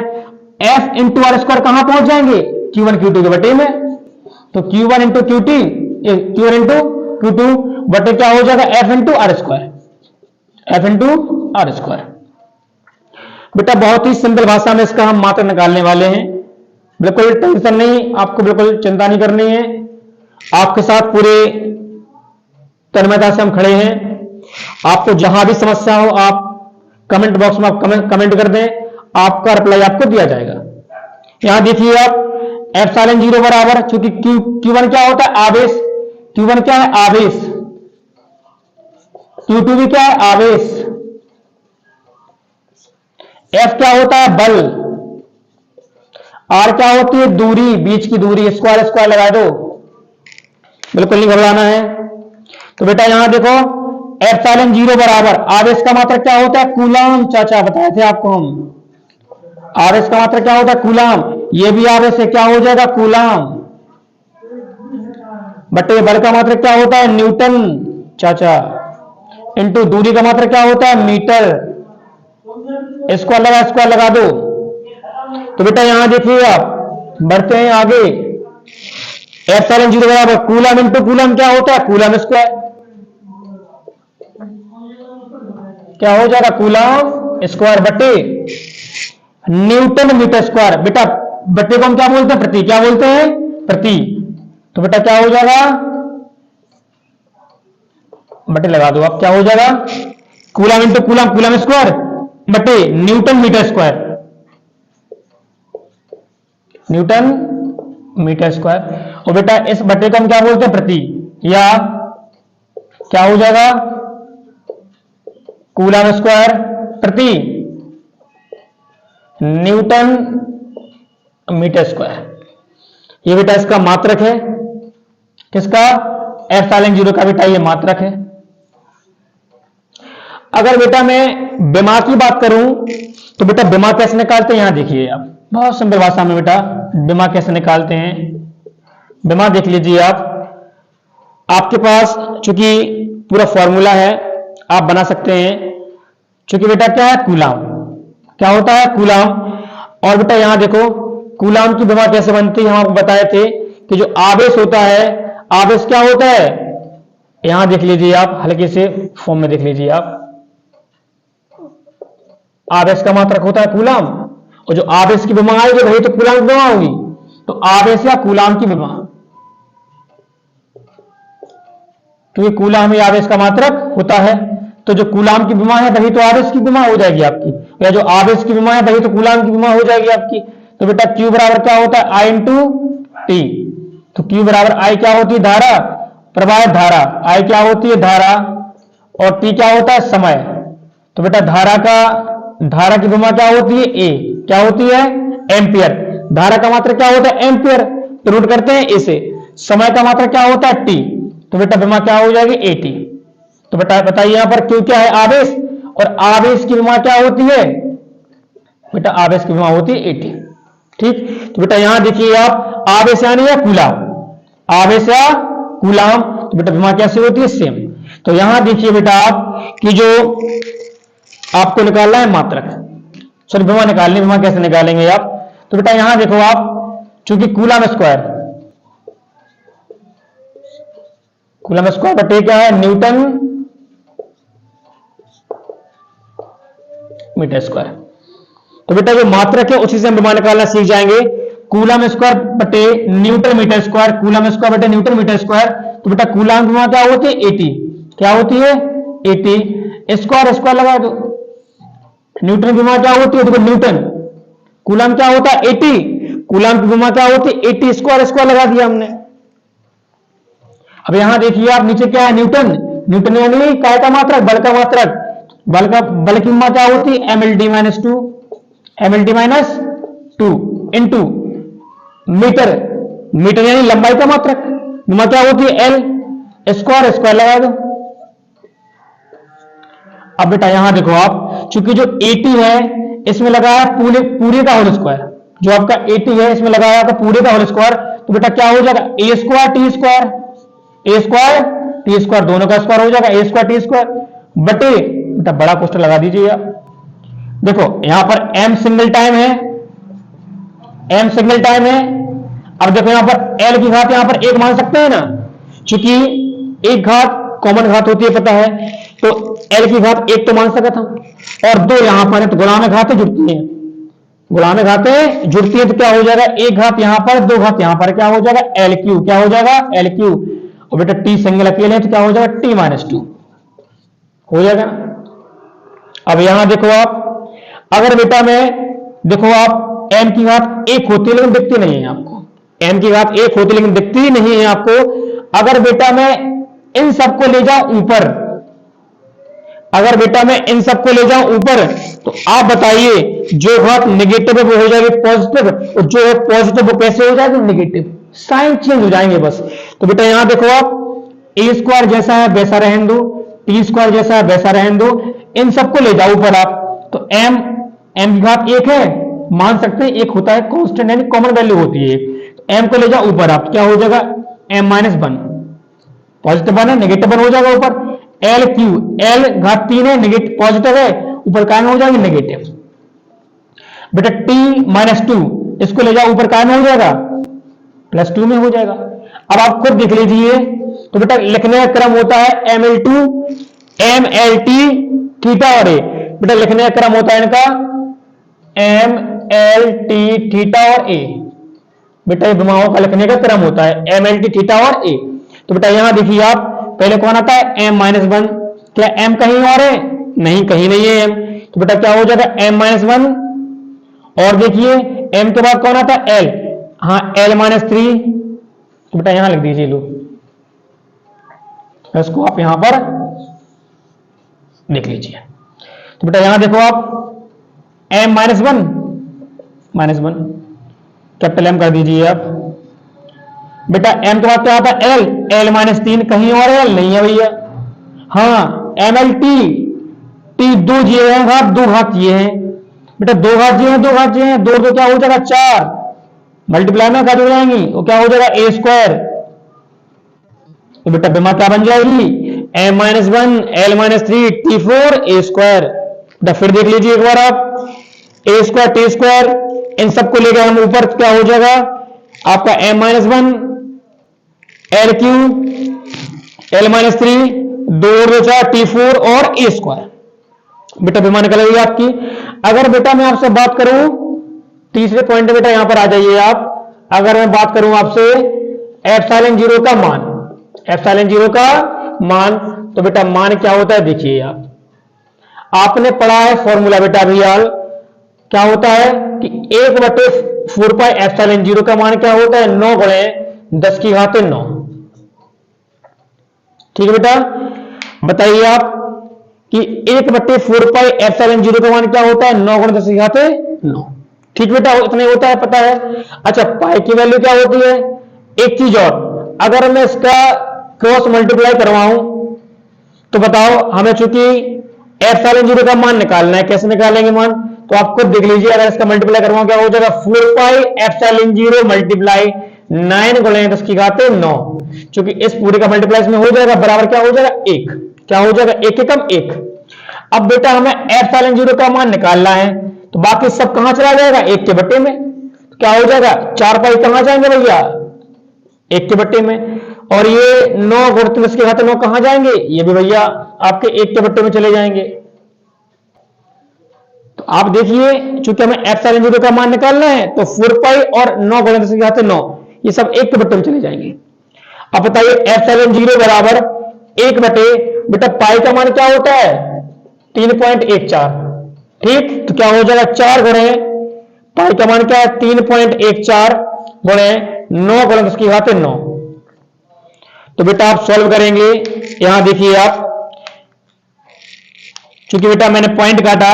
एफ इंटू R² कहां पहुंच जाएंगे, Q1 Q2 के बटे में। तो Q1 into Q1 into Q2 बटे क्या हो जाएगा, F into R², F into R²। बेटा बहुत ही सिंपल भाषा में इसका हम मात्रा निकालने वाले हैं, बिल्कुल टेंशन नहीं, आपको बिल्कुल चिंता नहीं करनी है, आपके साथ पूरे तन्मयता से हम खड़े हैं। आपको जहां भी समस्या हो आप कमेंट बॉक्स में आप कमेंट कर दें, आपका रिप्लाई आपको दिया जाएगा। यहां देखिए आप एप्सिलॉन जीरो बराबर, क्योंकि Q1 क्या होता है, आवेश, Q1 क्या है, आवेश, Q2 भी क्या है, आवेश, F क्या होता है, बल, R क्या होती है, दूरी, बीच की दूरी, स्क्वायर स्क्वायर लगा दो, बिल्कुल नहीं घबराना है। तो बेटा यहां देखो एप्सिलॉन जीरो बराबर, आवेश का मात्रक क्या होता है, कूलाम, चाचा बताए थे आपको हम, आवेश का मात्रक क्या होता है, कूलाम, ये भी आवेश है, क्या हो जाएगा, कूलाम, बटे बल का मात्रक क्या होता है, न्यूटन, चाचा, इंटू दूरी का मात्रक क्या होता है, मीटर, स्क्वायर लगा दो। तो बेटा यहां देखिए आप, बढ़ते हैं आगे, एप्सिलॉन जीरो बराबर कूलम इंटू कूलम क्या होता है, कूलम स्क्वायर, क्या हो जाएगा, कूलम स्क्वायर बटे न्यूटन मीटर स्क्वायर। बेटा बटे को हम क्या बोलते हैं? प्रति। क्या बोलते हैं? प्रति। तो बेटा क्या हो जाएगा? बटे लगा दो आप, क्या हो जाएगा? Coulomb into coulomb, coulomb square बटे newton metre square, newton metre square. और बेटा इस बटे को हम क्या बोलते हैं? प्रति। या क्या हो जाएगा? कूलम स्क्वायर प्रति न्यूटन मीटर स्क्वायर। ये बेटा इसका मात्रक है। किसका? एप्सिलॉन जीरो का बेटा ये मात्रक है। अगर बेटा मैं विमा की बात करूं तो बेटा विमा कैसे निकालते हैं? यहां देखिए आप, बहुत सिंपल भाषा में बेटा विमा कैसे निकालते हैं। विमा देख लीजिए आप, आपके पास चूंकि पूरा फॉर्मूला है, आप बना सकते हैं। चूंकि बेटा क्या है? कूलम। क्या होता है? कूलम। और बेटा यहां देखो कूलम की विमा कैसे बनती है, हम आपको बताए थे कि जो आवेश होता है, आवेश क्या होता है? यहां देख लीजिए आप, हल्के से फॉर्म में देख लीजिए आप, आवेश का मात्रक होता है कूलम, और जो आवेश की विमा आएगी वही तो कूलम की विमा होगी। तो आवेश या कूलम की विमा, क्योंकि कूलम ही आवेश का मात्रक होता है, तो जो कूलम की विमा है वही तो आवेश की विमा हो जाएगी आपकी, या जो आवेश की विमा है वही तो कूलम की विमा हो जाएगी आपकी। तो बेटा Q बराबर क्या होता है? I into T. तो Q बराबर I क्या होती है? धारा, प्रवाहित धारा। I क्या होती है? धारा। और T क्या होता है? समय। तो बेटा धारा की विमा क्या होती है? A। क्या होती है? एम्पियर। धारा का मात्रक क्या होता है? एम्पियर। तो रूट करते हैं A से। समय का मात्रक क्या होता है? T। तो बेटा विमा क्या हो जाएगी? AT। तो बेटा बताइए यहां पर Q क्या है? आवेश। और आवेश की विमा क्या होती है? बेटा आवेश की विमा होती है AT। ठीक। तो बेटा यहां देखिए आप, आवेश यानी या कूलम, आवेश या कूलम, तो बेटा विमा कैसे होती है? सेम। तो यहां देखिए बेटा आप कि जो आपको निकालना है मात्रक, सॉरी विमा निकालनी, विमा कैसे निकालेंगे आप? तो बेटा यहां देखो आप, चूंकि कूलम स्क्वायर बटे क्या है? Newton metre square. तो बेटा जो मात्रक है उसी से हम विमा निकालना सीख जाएंगे। कूलम स्क्वायर बटे newton metre square, coulomb square बटे न्यूटन मीटर स्क्वायर। तो बेटा कूलम की विमा क्या होती है? AT। क्या होती है? AT। स्क्वायर स्क्वायर लगा दो। न्यूटन की विमा क्या होती है? देखो न्यूटन, कूलम क्या होता है? AT। कूलम की विमा क्या होती है? AT स्क्वायर स्क्वायर लगा दिया हमने। अब यहां देखिए आप, नीचे क्या है? न्यूटन। न्यूटन यानी काय का मात्रक? बल का मात्रक। बल की विमा क्या होती है? MLT minus two, MLT minus two into metre, metre यानी लंबाई का मात्रक, विमा क्या होती है? L। स्क्वायर स्क्वायर लगा दो। अब बेटा यहां देखो आप, चूंकि जो AT है इसमें लगाया पूरे का होल स्क्वायर, जो आपका AT है इसमें लगाया आपका पूरे का होल स्क्वायर। तो बेटा क्या हो जाएगा? A square T square, A square T square, दोनों का स्क्वायर हो जाएगा A स्क्वायर T स्क्वायर बटे, बेटा बड़ा क्वेश्चन लगा दीजिए आप। देखो यहां पर M सिंगल टाइम है, M सिंगल टाइम है। अब देखो यहां पर L की घात यहां पर एक मान सकते हैं ना, क्योंकि एक घात कॉमन घात होती है पता है, तो L की घात एक तो मान सकता था, और दो यहां पर है तो गुणा में घातें जुड़ती हैं, गुणा में घातें जुड़ती है, तो क्या हो जाएगा? एक घात यहां पर, दो घात यहां पर, क्या हो जाएगा? LQ। क्या हो जाएगा? LQ। और बेटा T सिंगल अकेले है तो क्या हो जाएगा? T माइनस टू हो जाएगा। अब यहां देखो आप, अगर बेटा मैं देखो आप, M की घात एक होती है लेकिन दिखती नहीं है आपको, M की घात एक होती है लेकिन दिखती नहीं है आपको। अगर बेटा मैं इन सबको ले जाऊं ऊपर, अगर बेटा मैं इन सबको ले जाऊं ऊपर, तो आप बताइए जो घात नेगेटिव है वो हो जाएगी पॉजिटिव, और जो है पॉजिटिव वो कैसे हो जाएगी? नेगेटिव। साइन चेंज हो जाएंगे बस। तो बेटा यहां देखो आप, A स्क्वायर जैसा है वैसा रहने दो, T स्क्वायर जैसा है वैसा रहने दो, इन सबको ले जाओ ऊपर आप, तो M की घात एक है, मान सकते हैं एक होता है कांस्टेंट यानी कॉमन वैल्यू होती है, तो M को ले जाओ ऊपर आप, क्या हो जाएगा? M minus one, positive one है नेगेटिव वन हो जाएगा ऊपर। LQ, L घात तीन है, नेगेटिव पॉजिटिव है, ऊपर काय में हो जाएगी? नेगेटिव। बेटा T माइनस टू, इसको ले जाओ ऊपर, काय में हो जाएगा? प्लस टू में हो जाएगा। अब आप खुद देख लीजिए, तो बेटा लिखने का क्रम होता है ML2 MLT थीटा और A। बेटा लिखने का क्रम होता है इनका एम एल टी थीटा और ए। बेटा ये विमाओं का लिखने का क्रम होता है एम एल टी थीटा और ए। तो बेटा यहां देखिए आप, पहले कौन आता है एम माइनस वन। क्या एम कहीं और है? नहीं, कहीं नहीं है एम। तो बेटा क्या हो जाएगा एम माइनस वन, और देखिए एम के बाद कौन आता है एल, हाँ एल माइनस थ्री। तो बेटा यहां लिख दीजिए, लो इसको आप यहां पर देख लीजिए। तो बेटा यहां देखो आप M minus one capital M कर दीजिए आप। बेटा एम के बाद क्या आता है एल, एल माइनस तीन, कहीं और एल नहीं है भैया। हाँ एम एल टी, टी दो जिए हैं घात, दो घात ये हैं बेटा, दो घात जिए हैं, दो घात जिए हैं, दो तो क्या हो जाएगा चार, मल्टीप्लाई में घात हो जाएंगी, वो क्या हो जाएगा ए स्क्वायर। तो बेटा विमा क्या बन जाएगी M minus one L minus three T four A square. बेटा फिर देख लीजिए एक बार आप, ए स्क्वायर टी स्क्वायर, इन सबको लेकर हम ऊपर क्या हो जाएगा आपका M minus one L Q L minus three, दो दो चार टी फोर और ए स्क्वायर। बेटा विमा निकल गई आपकी। अगर बेटा मैं आपसे बात करूं तीसरे पॉइंट, बेटा यहां पर आ जाइए आप। अगर मैं बात करूं आपसे एप्सिलॉन जीरो का मान, एप्सिलॉन जीरो का मान, तो बेटा मान क्या होता है देखिए आप, आपने पढ़ा है फॉर्मूला बेटा अभी यार, क्या होता है कि एक बटे फोर पाई एप्सिलॉन जीरो का मान क्या होता है 9 गुणे 10 की घात 9। ठीक है बेटा, बताइए आप कि एक बटे फोर पाई एप्सिलॉन जीरो का मान क्या होता है 9 गुणे 10 की घात 9। ठीक बेटा, इतने होता है पता है। अच्छा पाई की वैल्यू क्या होती है, एक चीज और, अगर मैं इसका क्रॉस मल्टीप्लाई करवाऊं तो बताओ, हमें चूंकि एप्सिलॉन जीरो का मान निकालना है, कैसे निकालेंगे मान, तो आप खुद देख लीजिए। अगर इसका मल्टीप्लाई करवाऊं क्या हो जाएगा 4 पाई एप्सिलॉन जीरो मल्टीप्लाई 9 गुणे 10 की घात 9। चूंकि इस पूरे का मल्टीप्लाई में हो जाएगा बराबर क्या हो जाएगा एक, क्या हो जाएगा एक एकम एक। अब बेटा हमें एप्सिलॉन जीरो का मान निकालना है, तो बाकी सब कहां चला जाएगा एक के बट्टे में, तो क्या हो जाएगा 4 पाई कहां जाएंगे भैया एक के बट्टे में, और ये 9 गुणे 10 की घात 9 कहां जाएंगे, ये भी भैया आपके एक के बट्टे में चले जाएंगे। तो आप देखिए चूंकि हमें एप्सिलॉन जीरो का मान निकालना है, तो 4 पाई और 9 गुणे 10 की घात 9 ये सब एक के बट्टे में चले जाएंगे। अब बताइए एप्सिलॉन जीरो बराबर एक बटे, बेटा पाई का मान क्या होता है 3.14। ठीक, तो क्या हो जाएगा 4 गुणे पाई का मान क्या है 3.14 गुणे 9 गुणे 10 की घात 9। तो बेटा आप सॉल्व करेंगे, यहां देखिए आप, चूंकि बेटा मैंने पॉइंट काटा,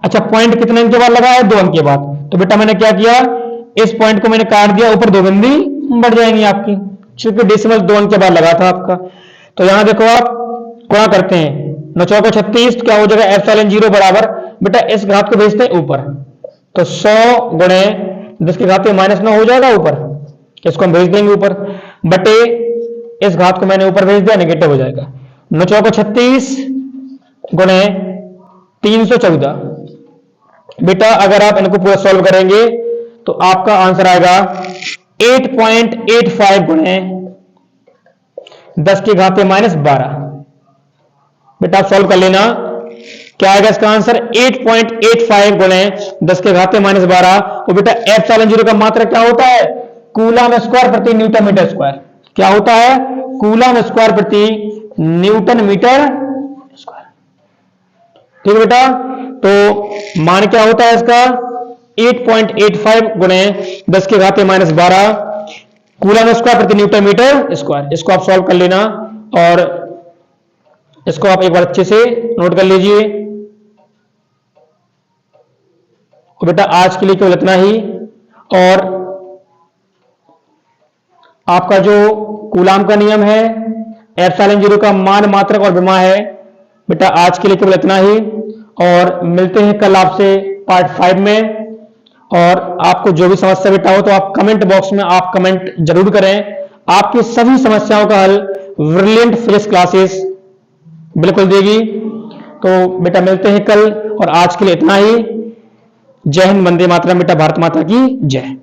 अच्छा पॉइंट कितने अंक के बाद लगा है 2 अंक के बाद, तो बेटा मैंने क्या किया इस पॉइंट को मैंने काट दिया, ऊपर 2 बिंदी बढ़ जाएंगी आपकी, चूंकि डेसिमल 2 अंक के बाद लगा था आपका। तो यहां देखो आप गुणा करते हैं 9 चौको 36, तो क्या हो जाएगा एप्सिलॉन जीरो बराबर, बेटा इस घात को भेजते हैं ऊपर, तो 100 गुणे 10 की घात -9 हो जाएगा ऊपर, इसको हम भेज देंगे ऊपर, बटे इस घात को मैंने ऊपर भेज दिया नेगेटिव हो जाएगा, 9 चौको 36 गुणे 314। बेटा अगर आप इनको पूरा सॉल्व करेंगे तो आपका आंसर आएगा 8.85 गुणे 10 की घात -12। बेटा आप सॉल्व कर लेना, क्या आएगा इसका आंसर 8.85 गुणे 10 के घात -12। और बेटा एप्सिलॉन जीरो का मात्रक क्या होता है कूलम स्क्वायर प्रति न्यूटन मीटर स्क्वायर, क्या होता है कूलम स्क्वायर प्रति न्यूटन मीटर स्क्वायर। ठीक है बेटा, तो मान क्या होता है इसका 8.85 गुणे 10 के घात -12 कूलम स्क्वायर प्रति न्यूटन मीटर स्क्वायर। इसको आप सॉल्व कर लेना और इसको आप एक बार अच्छे से नोट कर लीजिए। और बेटा आज के लिए केवल इतना ही, और आपका जो कूलाम का नियम है, एप्सिलॉन जीरो का मान मात्रक और विमा है, बेटा आज के लिए केवल इतना ही, और मिलते हैं कल आपसे पार्ट 5 में। और आपको जो भी समस्या बेटा हो तो आप कमेंट बॉक्स में आप कमेंट जरूर करें, आपकी सभी समस्याओं का हल ब्रिलियंट फिजिक्स क्लासेस बिल्कुल देगी। तो बेटा मिलते हैं कल, और आज के लिए इतना ही। जय हिंद, वंदे मातरम, बेटा भारत माता की जय।